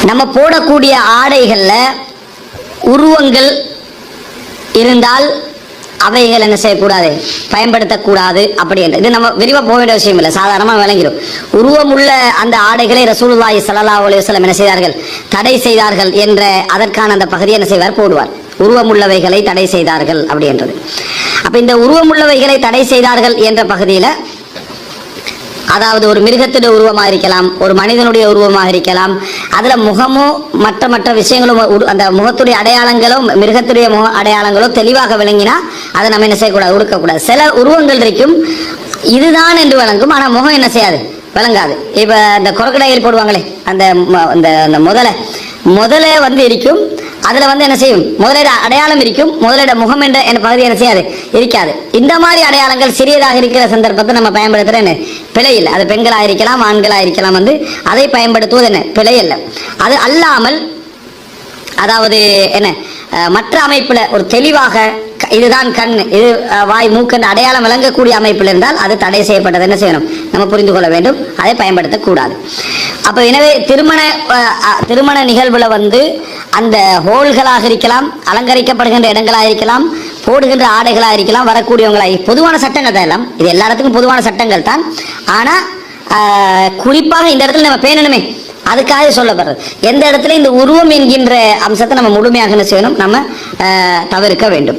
நம்ம போடக்கூடிய ஆடைகள்ல உருவங்கள் இருந்தால் அவைகள் என்ன செய்யக்கூடாது, பயன்படுத்தக்கூடாது. அப்படி என்று இது நம்ம விரிவா போக வேண்டிய விஷயம் இல்லை, சாதாரணமாக விளங்கிடும். உருவமுள்ள அந்த ஆடைகளை ரசூலுல்லாஹி ஸல்லல்லாஹு அலைஹி வஸல்லம் என்ன செய்தார்கள், தடை செய்தார்கள் என்ற அதற்கான அந்த பகுதியை என்ன செய்வார், போடுவார். உருவமுள்ளவைகளை தடை செய்தார்கள் அப்படி என்றது. அப்ப இந்த உருவமுள்ளவைகளை தடை செய்தார்கள் என்ற பகுதியில அதாவது ஒரு மிருகத்துடைய உருவமாக இருக்கலாம், ஒரு மனிதனுடைய உருவமாக இருக்கலாம். அதுல முகமோ மற்ற விஷயங்களும் அந்த முகத்துடைய அடையாளங்களோ மிருகத்துடைய முக அடையாளங்களோ தெளிவாக விளங்கினா அதை நம்ம என்ன செய்யக்கூடாது, உடுக்கக்கூடாது. சில உருவங்கள் இருக்கும் இதுதான் என்று விளங்கும், ஆனா முகம் என்ன செய்யாது, விளங்காது. இப்ப இந்த கொரக்கடையில் போடுவாங்களே அந்த முதல வந்து இருக்கும், அதுல வந்து என்ன செய்யும், முதலிட அடையாளம் இருக்கும், முதலிட முகம் என்ற பகுதி என்ன செய்யாது, இருக்காது. இந்த மாதிரி அடையாளங்கள் சிறியதாக இருக்கிற சந்தர்ப்பத்தை நம்ம பயன்படுத்துற என்ன பிழை இல்லை. அது பெண்களாக இருக்கலாம், ஆண்களாக இருக்கலாம், வந்து அதை பயன்படுத்துவது என்ன பிழை இல்லை. அது அல்லாமல் அதாவது என்ன மற்ற அமைப்புல ஒரு தெளிவாக இதுதான் கண், இது வாய், மூக்கன் அடையாளம் விளங்கக்கூடிய அமைப்பில் இருந்தால் அது தடை செய்யப்பட்டது. என்ன செய்யணும், நம்ம புரிந்து கொள்ள வேண்டும், அதை பயன்படுத்தக்கூடாது. அப்ப எனவே திருமண நிகழ்வுல வந்து அந்த ஹோல்களாக இருக்கலாம், அலங்கரிக்கப்படுகின்ற இடங்களாக இருக்கலாம், போடுகின்ற ஆடைகளாக இருக்கலாம், வரக்கூடியவங்களாக பொதுவான சட்டங்கள் தான் எல்லாம், இது எல்லா இடத்துக்கும் பொதுவான சட்டங்கள் தான். ஆனா குறிப்பாக இந்த இடத்துல நம்ம பேணணுமே, அதுக்காக சொல்லப்படுறது. எந்த இடத்துல இந்த உருவம் என்கின்ற அம்சத்தை நம்ம முழுமையாக என்ன செய்யணும், நம்ம தவிர்க்க வேண்டும்.